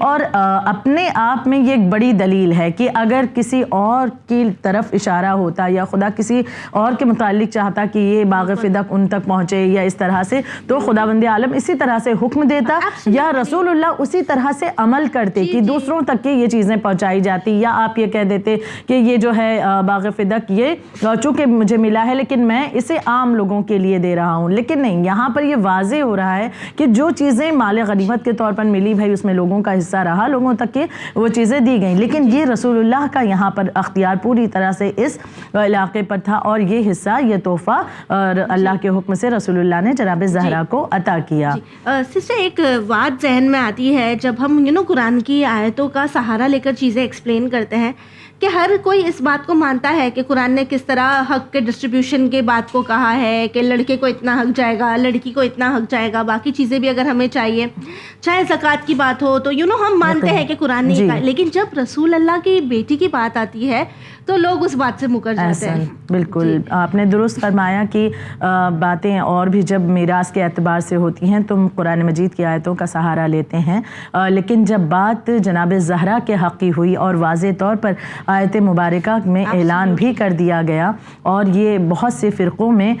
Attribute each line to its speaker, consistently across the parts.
Speaker 1: اور اپنے آپ میں یہ ایک بڑی دلیل ہے کہ اگر کسی اور کی طرف اشارہ ہوتا یا خدا کسی اور کے متعلق چاہتا کہ یہ باغ فدق ان تک پہنچے یا اس طرح سے, تو خداوند عالم اسی طرح سے حکم دیتا یا رسول اللہ اسی طرح سے عمل کرتے کہ دوسروں تک یہ چیزیں پہنچائی جاتی, یا آپ یہ کہہ دیتے کہ یہ جو ہے باغ فدق یہ چونکہ مجھے ملا ہے لیکن میں اسے عام لوگوں کے لیے دے رہا ہوں. لیکن نہیں, یہاں پر یہ واضح ہو رہا ہے کہ جو چیزیں مال غنیمت کے طور پر ملی بھائی اس میں لوگوں کا حصہ رہا, لوگوں تک کے وہ چیزیں دی گئیں, لیکن یہ رسول اللہ کا یہاں پر اختیار پوری طرح سے اس علاقے پر تھا, اور یہ حصہ یہ تحفہ اللہ کے حکم سے رسول اللہ نے جناب زہرا کو عطا کیا.
Speaker 2: سسٹر ایک بات ذہن میں آتی ہے جب ہم قرآن کی آیتوں کا سہارا لے کر چیزیں ایکسپلین کرتے ہیں کہ ہر کوئی اس بات کو مانتا ہے کہ قرآن نے کس طرح حق کے ڈسٹریبیوشن کے بات کو کہا ہے کہ لڑکے کو اتنا حق جائے گا, لڑکی کو اتنا حق جائے گا, باقی چیزیں بھی اگر ہمیں چاہیے, چاہے زکوٰۃ کی بات ہو تو ہم مانتے ہیں کہ قرآن نے کہا. لیکن جب رسول اللہ کی بیٹی کی بات آتی ہے تو لوگ اس بات سے مکر جاتے ہیں.
Speaker 1: بالکل آپ نے درست فرمایا کہ باتیں اور بھی جب میراث کے اعتبار سے ہوتی ہیں تم قرآن مجید کی آیتوں کا سہارا لیتے ہیں, لیکن جب بات جناب زہرا کے حق کی ہوئی اور واضح طور پر آیت مبارکہ میں اعلان بھی کر دیا گیا, اور یہ بہت سے فرقوں میں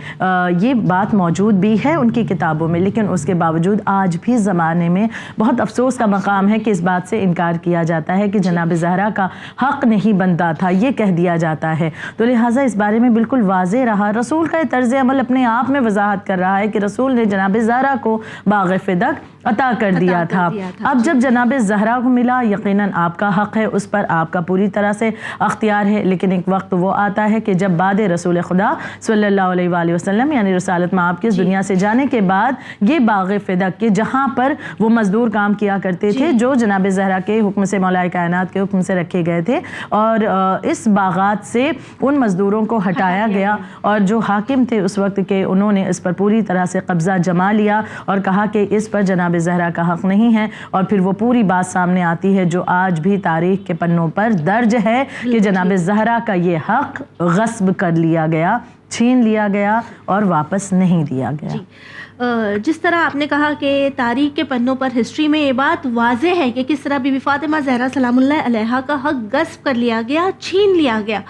Speaker 1: یہ بات موجود بھی ہے ان کی کتابوں میں, لیکن اس کے باوجود آج بھی زمانے میں بہت افسوس کا مقام ہے کہ اس بات سے انکار کیا جاتا ہے کہ جناب زہرا کا حق نہیں بنتا تھا, یہ کہہ دیا جاتا ہے. تو لہٰذا اس بارے میں بالکل واضح رہا, رسول کا طرز عمل اپنے آپ میں وضاحت کر رہا ہے کہ رسول نے جناب زہرا کو باغ فدق عطا کر دیا تھا. اب جب جناب زہرا کو ملا, یقیناً آپ کا حق ہے, اس پر آپ کا پوری طرح سے اختیار ہے, لیکن ایک وقت وہ آتا ہے کہ جب بعد رسول خدا صلی اللہ علیہ وآلہ وسلم یعنی رسالت میں آپ کی اس دنیا سے جانے کے بعد یہ باغ فدق کے جہاں پر وہ مزدور کام کیا کرتے تھے جو جناب زہرا کے حکم سے مولا کائنات کے حکم سے رکھے گئے تھے, اور اس باغات سے ان مزدوروں کو ہٹایا گیا, اور جو حاکم تھے اس وقت کے انہوں نے اس پر پوری طرح سے قبضہ جما لیا اور کہا کہ اس پر جناب زہرا کا حق نہیں ہے, اور پھر وہ پوری بات سامنے آتی ہے جو آج بھی تاریخ کے پنوں پر درج ہے کہ جناب زہرا کا یہ حق غصب کر لیا گیا, چھین لیا گیا اور واپس نہیں دیا گیا.
Speaker 2: جس طرح آپ نے کہا کہ تاریخ کے پنوں پر ہسٹری میں یہ بات واضح ہے کہ کس طرح بی بی فاطمہ زہرا سلام اللہ علیہا کا حق غصب کر لیا گیا, چھین لیا گیا,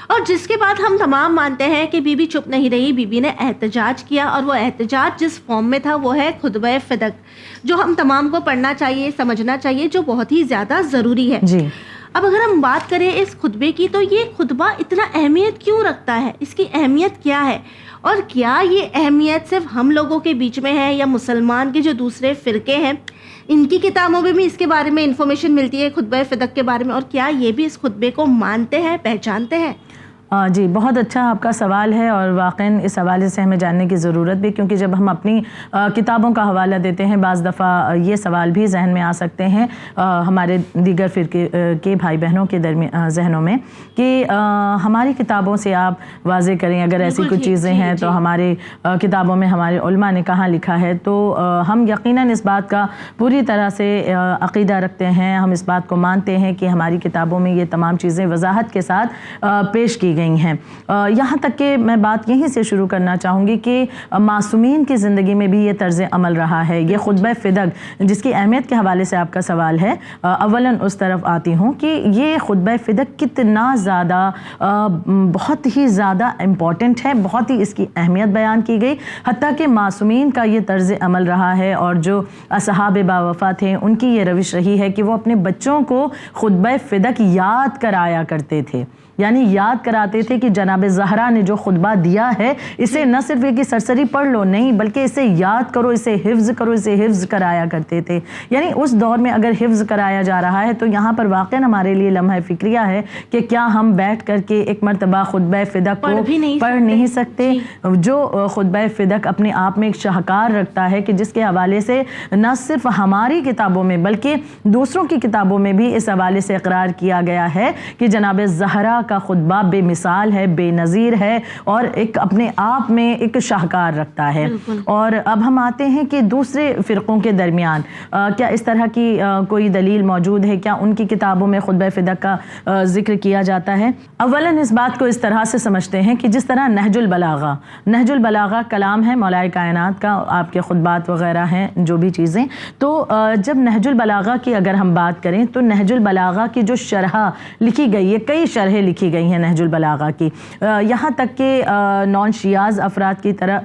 Speaker 2: اور جس کے بعد ہم تمام مانتے ہیں کہ بی بی چپ نہیں رہی, بی بی نے احتجاج کیا, اور وہ احتجاج جس فارم میں تھا وہ ہے خطبہ فدق, جو ہم تمام کو پڑھنا چاہیے, سمجھنا چاہیے, جو بہت ہی زیادہ ضروری ہے.
Speaker 1: جی
Speaker 2: اب اگر ہم بات کریں اس خطبے کی تو یہ خطبہ اتنا اہمیت کیوں رکھتا ہے, اس کی اہمیت کیا ہے, اور کیا یہ اہمیت صرف ہم لوگوں کے بیچ میں ہے یا مسلمان کے جو دوسرے فرقے ہیں ان کی کتابوں میں بھی اس کے بارے میں انفارمیشن ملتی ہے خطبہ فدق کے بارے میں, اور کیا یہ بھی اس خطبے کو مانتے ہیں, پہچانتے ہیں؟
Speaker 1: جی بہت اچھا آپ کا سوال ہے, اور واقعاً اس حوالے سے ہمیں جاننے کی ضرورت بھی, کیونکہ جب ہم اپنی کتابوں کا حوالہ دیتے ہیں بعض دفعہ یہ سوال بھی ذہن میں آ سکتے ہیں ہمارے دیگر فرقے کے بھائی بہنوں کے ذہنوں میں کہ ہماری کتابوں سے آپ واضح کریں اگر ایسی کچھ چیزیں ہیں تو ہمارے کتابوں میں ہمارے علماء نے کہاں لکھا ہے. تو ہم یقیناً اس بات کا پوری طرح سے عقیدہ رکھتے ہیں, ہم اس بات کو مانتے ہیں کہ ہماری کتابوں میں یہ تمام چیزیں وضاحت کے ساتھ پیش کی گئی ہیں. یہاں تک کہ میں بات یہیں سے شروع کرنا چاہوں گی کہ معصومین کی زندگی میں بھی یہ طرز عمل رہا ہے. یہ خطبہ فدق جس کی اہمیت کے حوالے سے آپ کا سوال ہے, اولاً اس طرف آتی ہوں کہ یہ خطبہ فدق کتنا زیادہ بہت ہی زیادہ امپورٹنٹ ہے, بہت ہی اس کی اہمیت بیان کی گئی, حتیٰ کہ معصومین کا یہ طرز عمل رہا ہے, اور جو اصحاب باوفا تھے ان کی یہ روش رہی ہے کہ وہ اپنے بچوں کو خطبہ فدق یاد کرایا کرتے تھے, یعنی یاد کراتے تھے کہ جناب زہرا نے جو خطبہ دیا ہے اسے نہ صرف یہ کہ سرسری پڑھ لو, نہیں بلکہ اسے یاد کرو, اسے حفظ کرو, اسے حفظ کرایا کرتے تھے. یعنی اس دور میں اگر حفظ کرایا جا رہا ہے تو یہاں پر واقعاً ہمارے لیے لمحہ فکریہ ہے کہ کیا ہم بیٹھ کر کے ایک مرتبہ خطبہ فدق کو پڑھ نہیں سکتے, جو خطبہ فدق اپنے آپ میں ایک شاہکار رکھتا ہے کہ جس کے حوالے سے نہ صرف ہماری کتابوں میں بلکہ دوسروں کی کتابوں میں بھی اس حوالے سے اقرار کیا گیا ہے کہ جناب زہرا کا خطبہ بے مثال ہے, بے نظیر ہے اور ایک اپنے آپ میں ایک شاہکار رکھتا ہے. اور اب ہم آتے ہیں کہ دوسرے فرقوں کے درمیان کیا اس طرح کی کوئی دلیل موجود ہے, کیا ان کی کتابوں میں خطبہ فدق کا ذکر کیا جاتا ہے؟ اولاً اس بات کو اس طرح سے سمجھتے ہیں کہ جس طرح نہج البلاغہ کلام ہے مولا کائنات کا, آپ کے خطبات وغیرہ ہیں جو بھی چیزیں, تو جب نہج البلاغہ کی اگر ہم بات کریں تو نہج البلاغہ کی جو شرح لکھی گئی ہے, کئی شرحیں لکھی گئی ہیں نہج البلاغہ کی, یہاں تک کہ نان شیاز افراد کی طرح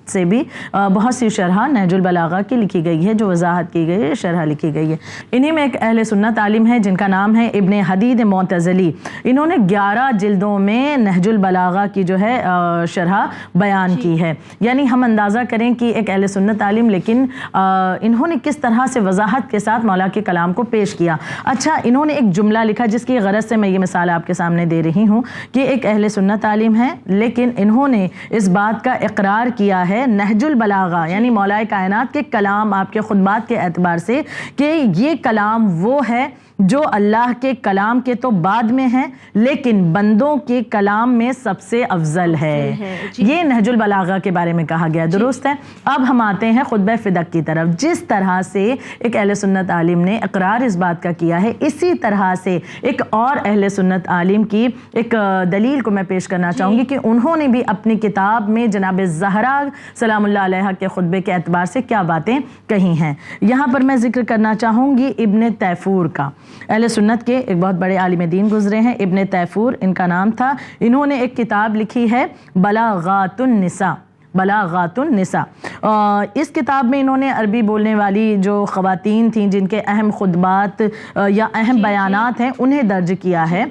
Speaker 1: سے بھی بہت سی شرح نہج البلاغہ کی لکھی گئی ہے, جو وضاحت کی گئی ہے, شرح لکھی گئی ہے. انہی میں ایک اہل سنت عالم ہے جن کا نام ہے ابن حدید معتزلی. انہوں نے 11 جلدوں میں نہج البلاغہ کی جو ہے شرح بیان کی ہے. یعنی ہم اندازہ کریں کہ ایک اہل سنت عالم, لیکن انہوں نے کس طرح سے وضاحت کے ساتھ مولا کے کلام کو پیش کیا. اچھا, انہوں نے ایک جملہ لکھا جس کی غرض سے میں یہ مثال آپ کے سامنے دے رہی ہوں کہ ایک اہل سنت عالم ہے, لیکن انہوں نے اس بات کا اقرار کیا ہے نہج البلاغہ یعنی مولا کائنات کے کلام, آپ کے خطبات کے اعتبار سے, کہ یہ کلام وہ ہے جو اللہ کے کلام کے تو بعد میں ہے لیکن بندوں کے کلام میں سب سے افضل ہے. یہ نہج البلاغہ کے بارے میں کہا گیا, درست ہے. اب ہم آتے ہیں خطبہ فدق کی طرف. جس طرح سے ایک اہل سنت عالم نے اقرار اس بات کا کیا ہے, اسی طرح سے ایک اور اہل سنت عالم کی ایک دلیل کو میں پیش کرنا چاہوں گی کہ انہوں نے بھی اپنی کتاب میں جناب زہرا سلام اللہ علیہا کے خطبے کے اعتبار سے کیا باتیں کہی ہیں. یہاں پر میں ذکر کرنا چاہوں گی ابن تیفور کا. اہل سنت کے ایک بہت بڑے عالم دین گزرے ہیں, ابن تیفور ان کا نام تھا. انہوں نے ایک کتاب لکھی ہے بلاغات النساء. اس کتاب میں انہوں نے عربی بولنے والی جو خواتین تھیں جن کے اہم خطبات یا اہم بیانات ہیں انہیں درج کیا ہے.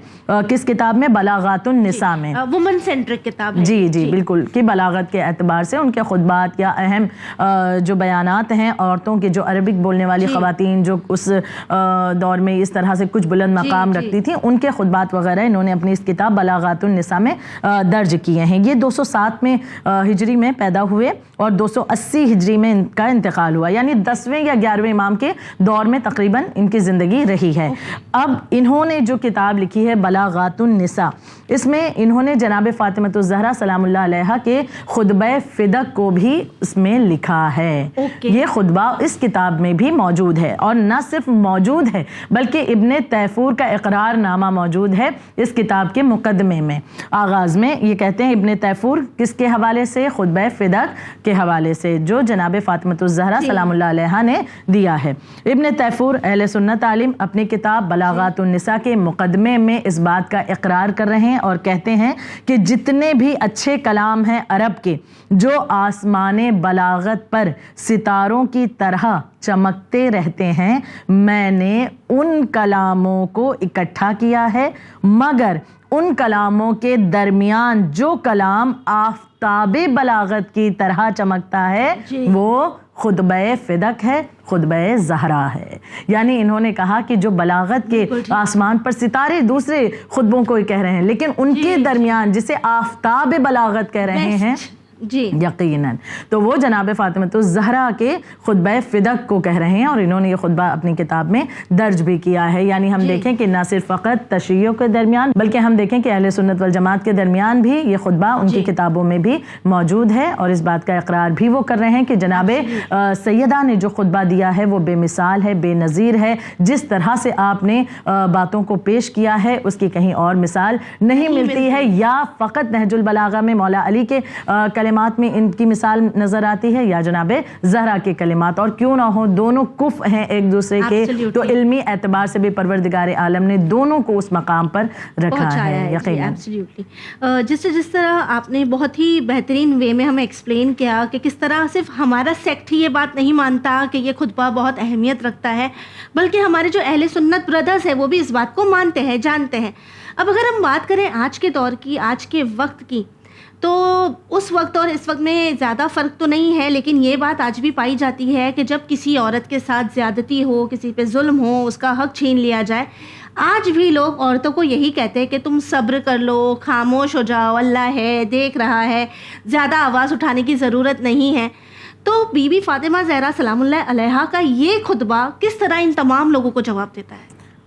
Speaker 1: کس کتاب میں؟ بلاغات النساء میں.
Speaker 2: وومن سینٹرک کتاب ہے.
Speaker 1: جی بالکل, کہ بلاغت کے اعتبار سے ان کے خطبات یا اہم جو بیانات ہیں عورتوں کے, جو عربک بولنے والی خواتین جو اس دور میں اس طرح سے کچھ بلند مقام رکھتی تھیں, ان کے خطبات وغیرہ انہوں نے اپنی اس کتاب بلاغات النساء میں درج کیے ہیں. یہ 207 میں ہجری میں پیدا ہوئے اور 280 ہجری میں ان کا انتقال ہوا, یعنی 10ویں یا 11ویں امام کے دور میں تقریباً ان کی زندگی رہی ہے. اب انہوں نے جو کتاب لکھی ہے بلاغات النساء, اس میں انہوں نے جناب فاطمۃ الزہرا سلام اللہ علیہا کے خطبہ فدق کو بھی اس میں لکھا ہے. یہ خطبہ اس کتاب میں بھی موجود ہے, اور نہ صرف موجود ہے بلکہ ابن تیفور کا اقرار نامہ موجود ہے اس کتاب کے مقدمے میں. آغاز میں یہ کہتے ہیں ابن تیفور کس کے حوالے سے؟ خطبہ فدق کے حوالے سے جو جناب فاطمۃ الزہرا سلام اللہ علیہا نے دیا ہے. ابن تیفور اہل سنت عالم اپنی کتاب بلاغات النساء کے مقدمے میں اس بات کا اقرار کر رہے ہیں اور کہتے ہیں کہ جتنے بھی اچھے کلام ہیں عرب کے جو آسمان بلاغت پر ستاروں کی طرح چمکتے رہتے ہیں, میں نے ان کلاموں کو اکٹھا کیا ہے, مگر ان کلاموں کے درمیان جو کلام آفتاب بلاغت کی طرح چمکتا ہے وہ خطبہ فدق ہے, خطبہ زہرا ہے. یعنی انہوں نے کہا کہ جو بلاغت کے آسمان پر ستارے دوسرے خطبوں کو کہہ رہے ہیں, لیکن ان کے درمیان جسے آفتاب بلاغت کہہ رہے ہیں جی یقیناً تو وہ جناب فاطمۃ الزہرا کے خطبہ فدق کو کہہ رہے ہیں, اور انہوں نے یہ خطبہ اپنی کتاب میں درج بھی کیا ہے. یعنی ہم دیکھیں کہ نہ صرف فقط تشیعیوں کے درمیان بلکہ ہم دیکھیں کہ اہل سنت والجماعت کے درمیان بھی یہ خطبہ ان کی کتابوں میں بھی موجود ہے, اور اس بات کا اقرار بھی وہ کر رہے ہیں کہ جناب سیدہ نے جو خطبہ دیا ہے وہ بے مثال ہے, بے نظیر ہے. جس طرح سے آپ نے باتوں کو پیش کیا ہے اس کی کہیں اور مثال نہیں ملتی ہے, یا فقط نہج البلاغہ میں مولا علی کے کلمات میں ان کی مثال نظر آتی ہے, یا جناب زہرا کے کلمات, اور کیوں نہ ہو دونوں کف ہیں ایک دوسرے کے, تو علمی اعتبار سے بھی پروردگار عالم نے دونوں کو اس مقام پر رکھا ہے یقیناً.
Speaker 2: جس طرح آپ نے بہت ہی بہترین وے میں ہمیں ایکسپلین کیا کہ کس طرح صرف ہمارا سیکٹ ہی یہ بات نہیں مانتا کہ یہ خطبہ بہت اہمیت رکھتا ہے, بلکہ ہمارے جو اہل سنت بردرز ہیں وہ بھی اس بات کو مانتے ہیں, جانتے ہیں. اب اگر ہم بات کریں آج کے دور کی, آج کے وقت کی, تو اس وقت اور اس وقت میں زیادہ فرق تو نہیں ہے, لیکن یہ بات آج بھی پائی جاتی ہے کہ جب کسی عورت کے ساتھ زیادتی ہو, کسی پہ ظلم ہو, اس کا حق چھین لیا جائے, آج بھی لوگ عورتوں کو یہی کہتے ہیں کہ تم صبر کر لو, خاموش ہو جاؤ, اللہ ہے, دیکھ رہا ہے, زیادہ آواز اٹھانے کی ضرورت نہیں ہے. تو بی بی فاطمہ زہرا سلام اللہ علیہا کا یہ خطبہ کس طرح ان تمام لوگوں کو جواب دیتا ہے؟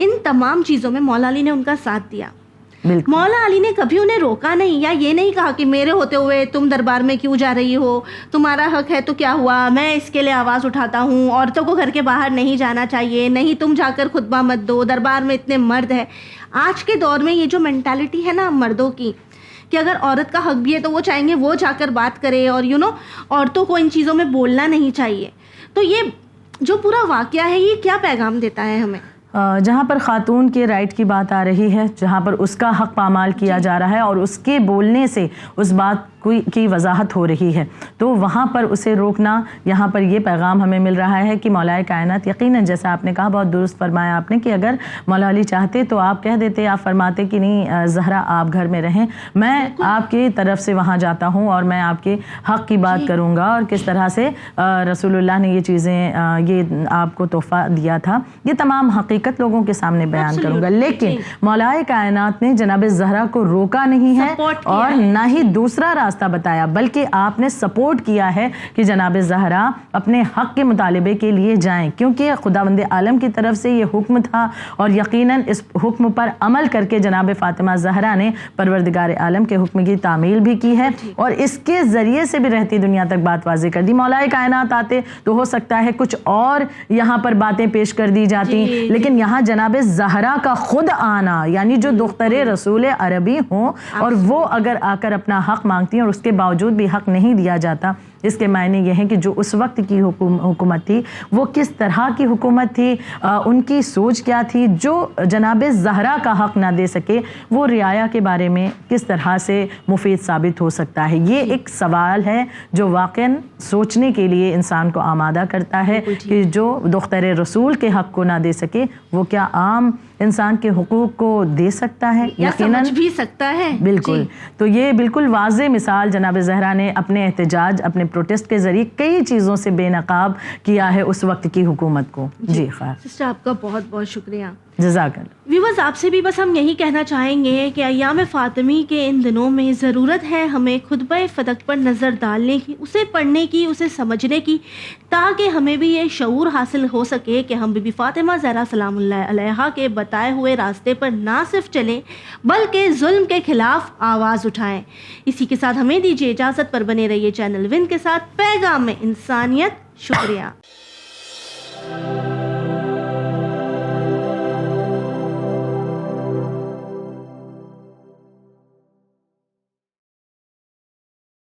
Speaker 2: ان تمام چیزوں میں مولا علی نے ان کا ساتھ دیا.
Speaker 1: بالکل.
Speaker 2: مولا علی نے کبھی انہیں روکا نہیں یا یہ نہیں کہا کہ میرے ہوتے ہوئے تم دربار میں کیوں جا رہی ہو, تمہارا حق ہے تو کیا ہوا, میں اس کے لیے آواز اٹھاتا ہوں, عورتوں کو گھر کے باہر نہیں جانا چاہیے, نہیں تم جا کر خطبہ مت دو, دربار میں اتنے مرد ہیں. آج کے دور میں یہ جو مینٹالٹی ہے نا مردوں کی کہ اگر عورت کا حق بھی ہے تو وہ چاہیں گے وہ جا کر بات کرے, اور عورتوں کو ان چیزوں میں بولنا نہیں چاہیے. تو یہ جو پورا واقعہ ہے یہ کیا پیغام دیتا ہے ہمیں؟
Speaker 1: جہاں پر خاتون کے رائٹ کی بات آ رہی ہے, جہاں پر اس کا حق پامال کیا جا رہا ہے اور اس کے بولنے سے اس بات کی وضاحت ہو رہی ہے, تو وہاں پر اسے روکنا, یہاں پر یہ پیغام ہمیں مل رہا ہے کہ مولا کائنات یقیناً جیسا آپ نے کہا, بہت درست فرمایا آپ نے, کہ اگر مولا علی چاہتے تو آپ کہہ دیتے, آپ فرماتے کہ نہیں زہرا آپ گھر میں رہیں, میں آپ کی طرف سے وہاں جاتا ہوں اور میں آپ کے حق کی بات کروں گا, اور کس طرح سے رسول اللہ نے یہ چیزیں یہ آپ کو تحفہ دیا تھا, یہ تمام حقیقت لوگوں کے سامنے بیان کروں گا. لیکن مولا کائنات نے جناب زہرا کو روکا نہیں ہے اور نہ ہی دوسرا راستہ بتایا, بلکہ آپ نے سپورٹ کیا ہے کہ جناب زہرا اپنے حق کے مطالبے کے لیے جائیں, کیونکہ خداوند عالم کی طرف سے یہ حکم تھا, اور یقیناً اس حکم پر عمل کر کے جناب فاطمہ زہرا نے پروردگار عالم کے حکم کی تعمیل بھی کی ہے, اور اس کے ذریعے سے بھی رہتی دنیا تک بات واضح کر دی. مولا کائنات آتے تو ہو سکتا ہے کچھ اور یہاں پر باتیں پیش کر دی جاتی, لیکن یہاں جناب زہرا کا خود آنا, یعنی جو دختر رسول عربی ہوں اور وہ اگر آ کر اپنا حق مانگتی ہیں اور اس کے باوجود بھی حق نہیں دیا جاتا, اس کے معنی یہ ہیں کہ جو اس وقت کی حکومت تھی وہ کس طرح کی حکومت تھی, ان کی سوچ کیا تھی, جو جناب زہرا کا حق نہ دے سکے وہ رعایا کے بارے میں کس طرح سے مفید ثابت ہو سکتا ہے. یہ ایک سوال ہے جو واقعاً سوچنے کے لیے انسان کو آمادہ کرتا ہے کہ جو دختر رسول کے حق کو نہ دے سکے وہ کیا عام انسان کے حقوق کو دے سکتا ہے,
Speaker 2: یقیناً سمجھ بھی سکتا ہے.
Speaker 1: بالکل. تو یہ بالکل واضح مثال جناب زہرا نے اپنے احتجاج, اپنے پروٹیسٹ کے ذریعے کئی چیزوں سے بے نقاب کیا ہے اس وقت کی حکومت کو. جی خیر
Speaker 2: سسٹر, آپ کا بہت بہت شکریہ.
Speaker 1: جزاک اللہ.
Speaker 2: ویورز, آپ سے بھی بس ہم یہی کہنا چاہیں گے کہ ایام فاطمی کے ان دنوں میں ضرورت ہے ہمیں خطبہ فدق پر نظر ڈالنے کی, اسے پڑھنے کی, اسے سمجھنے کی, تاکہ ہمیں بھی یہ شعور حاصل ہو سکے کہ ہم بی بی فاطمہ زہرا سلام اللہ علیہا کے بتائے ہوئے راستے پر نہ صرف چلیں بلکہ ظلم کے خلاف آواز اٹھائیں. اسی کے ساتھ ہمیں دیجیے اجازت, پر بنے رہیے چینل ون کے ساتھ پیغام انسانیت. شکریہ.